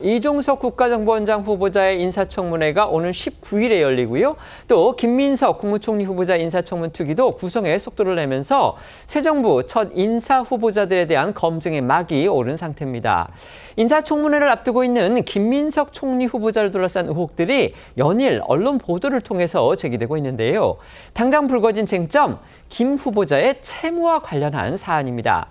이종석 국가정보원장 후보자의 인사청문회가 오는 19일에 열리고요. 또 김민석 국무총리 후보자 인사청문 특위도 구성에 속도를 내면서 새 정부 첫 인사 후보자들에 대한 검증의 막이 오른 상태입니다. 인사청문회를 앞두고 있는 김민석 총리 후보자를 둘러싼 의혹들이 연일 언론 보도를 통해서 제기되고 있는데요. 당장 불거진 쟁점, 김 후보자의 채무와 관련한 사안입니다.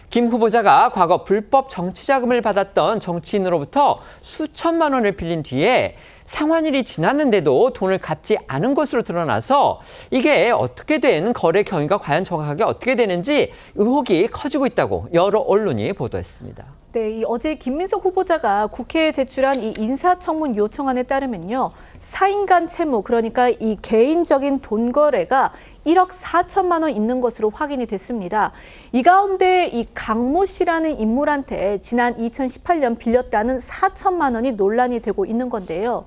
김 후보자가 과거 불법 정치자금을 받았던 정치인으로부터 수천만 원을 빌린 뒤에 상환일이 지났는데도 돈을 갚지 않은 것으로 드러나서 이게 어떻게 된 거래 경위가 과연 정확하게 어떻게 되는지 의혹이 커지고 있다고 여러 언론이 보도했습니다. 네, 어제 김민석 후보자가 국회에 제출한 이 인사청문 요청안에 따르면요. 사인간 채무, 그러니까 이 개인적인 돈 거래가 1억 4천만 원 있는 것으로 확인이 됐습니다. 이 가운데 이 강모 씨라는 인물한테 지난 2018년 빌렸다는 4천만 원이 논란이 되고 있는 건데요.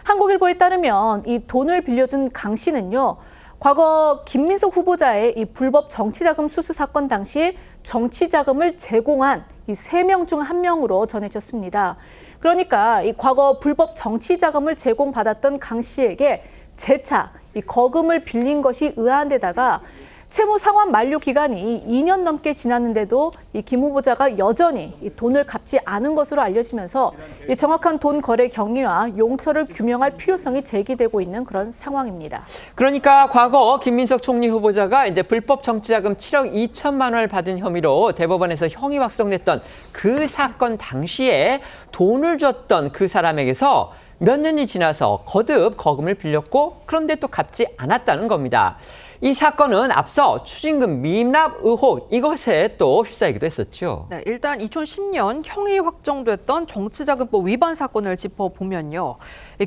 한국일보에 따르면 이 돈을 빌려준 강 씨는요. 과거 김민석 후보자의 이 불법 정치자금 수수 사건 당시 정치자금을 제공한 이 3명 중 1명으로 전해졌습니다. 그러니까 이 과거 불법 정치자금을 제공받았던 강 씨에게 재차 이 거금을 빌린 것이 의아한 데다가 채무 상환 만료 기간이 2년 넘게 지났는데도 이 김 후보자가 여전히 이 돈을 갚지 않은 것으로 알려지면서 이 정확한 돈 거래 경위와 용처를 규명할 필요성이 제기되고 있는 그런 상황입니다. 그러니까 과거 김민석 총리 후보자가 이제 불법 정치자금 7억 2천만 원을 받은 혐의로 대법원에서 형이 확정됐던 그 사건 당시에 돈을 줬던 그 사람에게서 몇 년이 지나서 거듭 거금을 빌렸고 그런데 또 갚지 않았다는 겁니다. 이 사건은 앞서 추징금 미납 의혹 이것에 또 휩싸이기도 했었죠. 네, 일단 2010년 형이 확정됐던 정치자금법 위반 사건을 짚어보면요.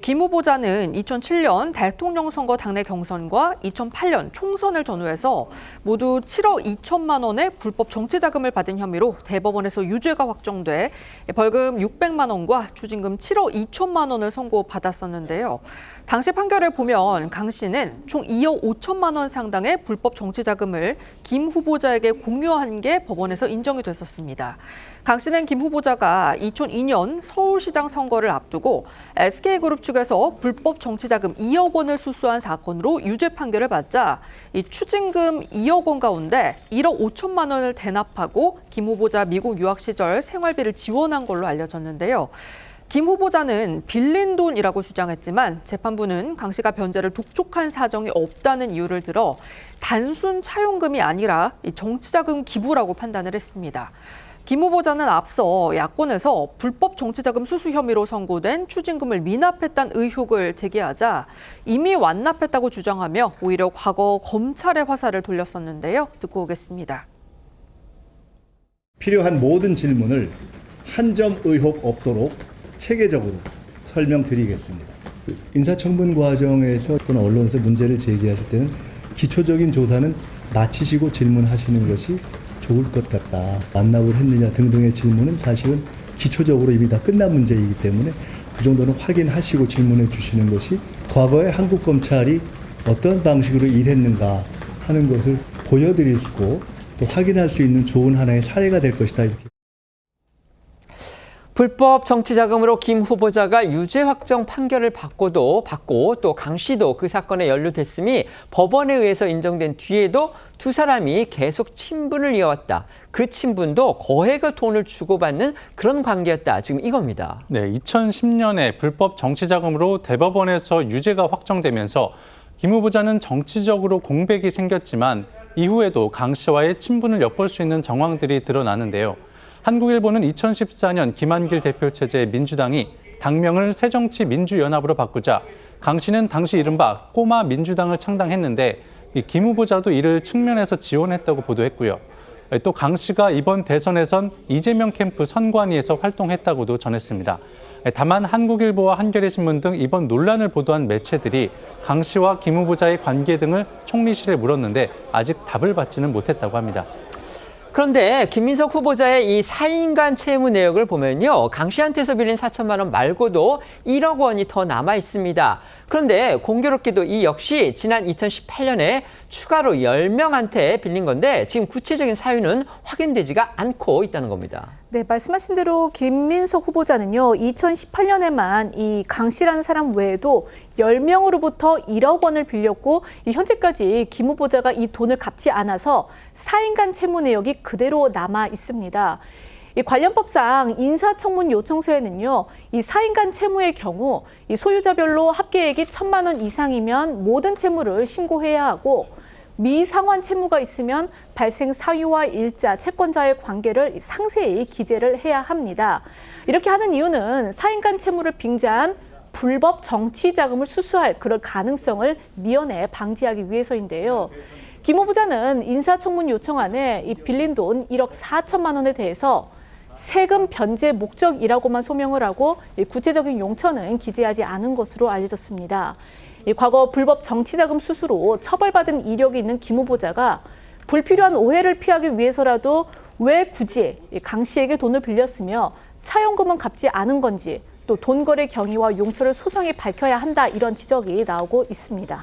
김 후보자는 2007년 대통령 선거 당내 경선과 2008년 총선을 전후해서 모두 7억 2천만 원의 불법 정치자금을 받은 혐의로 대법원에서 유죄가 확정돼 벌금 600만 원과 추징금 7억 2천만 원을 선고받았었는데요. 당시 판결을 보면 강 씨는 총 2억 5천만 원 상당의 불법 정치자금을 김 후보자에게 공유한 게 법원에서 인정이 됐었습니다. 강 씨는 김 후보자가 2002년 서울시장 선거를 앞두고 SK그룹 측에서 불법 정치자금 2억 원을 수수한 사건으로 유죄 판결을 받자 이 추징금 2억 원 가운데 1억 5천만 원을 대납하고 김 후보자 미국 유학 시절 생활비를 지원한 걸로 알려졌는데요. 김 후보자는 빌린 돈이라고 주장했지만 재판부는 강 씨가 변제를 독촉한 사정이 없다는 이유를 들어 단순 차용금이 아니라 정치자금 기부라고 판단을 했습니다. 김 후보자는 앞서 야권에서 불법 정치자금 수수 혐의로 선고된 추징금을 미납했다는 의혹을 제기하자 이미 완납했다고 주장하며 오히려 과거 검찰의 화살을 돌렸었는데요. 듣고 오겠습니다. 필요한 모든 질문을 한 점 의혹 없도록 체계적으로 설명드리겠습니다. 인사청문 과정에서 또는 언론에서 문제를 제기하실 때는 기초적인 조사는 마치시고 질문하시는 것이 좋을 것 같다. 완납을 했느냐 등등의 질문은 사실은 기초적으로 이미 다 끝난 문제이기 때문에 그 정도는 확인하시고 질문해 주시는 것이 과거에 한국 검찰이 어떤 방식으로 일했는가 하는 것을 보여드릴 수 있고 또 확인할 수 있는 좋은 하나의 사례가 될 것이다. 이렇게. 불법 정치자금으로 김 후보자가 유죄 확정 판결을 받고 또 강 씨도 그 사건에 연루됐음이 법원에 의해서 인정된 뒤에도 두 사람이 계속 친분을 이어왔다. 그 친분도 거액의 돈을 주고받는 그런 관계였다. 지금 이겁니다. 네, 2010년에 불법 정치자금으로 대법원에서 유죄가 확정되면서 김 후보자는 정치적으로 공백이 생겼지만 이후에도 강 씨와의 친분을 엿볼 수 있는 정황들이 드러나는데요. 한국일보는 2014년 김한길 대표 체제의 민주당이 당명을 새정치민주연합으로 바꾸자 강 씨는 당시 이른바 꼬마 민주당을 창당했는데 김 후보자도 이를 측면에서 지원했다고 보도했고요. 또 강 씨가 이번 대선에선 이재명 캠프 선관위에서 활동했다고도 전했습니다. 다만 한국일보와 한겨레신문 등 이번 논란을 보도한 매체들이 강 씨와 김 후보자의 관계 등을 총리실에 물었는데 아직 답을 받지는 못했다고 합니다. 그런데 김민석 후보자의 이 사인간 채무 내역을 보면요. 강 씨한테서 빌린 4천만 원 말고도 1억 원이 더 남아 있습니다. 그런데 공교롭게도 이 역시 지난 2018년에 추가로 10명한테 빌린 건데 지금 구체적인 사유는 확인되지가 않고 있다는 겁니다. 네, 말씀하신 대로 김민석 후보자는요, 2018년에만 이 강 씨라는 사람 외에도 10명으로부터 1억 원을 빌렸고, 현재까지 김 후보자가 이 돈을 갚지 않아서 4인간 채무 내역이 그대로 남아 있습니다. 이 관련법상 인사청문 요청서에는요, 이 4인간 채무의 경우 이 소유자별로 합계액이 1,000만 원 이상이면 모든 채무를 신고해야 하고, 미상환 채무가 있으면 발생 사유와 일자, 채권자의 관계를 상세히 기재를 해야 합니다. 이렇게 하는 이유는 4인간 채무를 빙자한 불법 정치 자금을 수수할 그럴 가능성을 미연에 방지하기 위해서인데요. 김 후보자는 인사청문 요청안에 이 빌린 돈 1억 4천만 원에 대해서 세금 변제 목적이라고만 소명을 하고 구체적인 용처는 기재하지 않은 것으로 알려졌습니다. 과거 불법 정치자금 수수로 처벌받은 이력이 있는 김 후보자가 불필요한 오해를 피하기 위해서라도 왜 굳이 강 씨에게 돈을 빌렸으며 차용금은 갚지 않은 건지, 또 돈거래 경위와 용처를 소상히 밝혀야 한다, 이런 지적이 나오고 있습니다.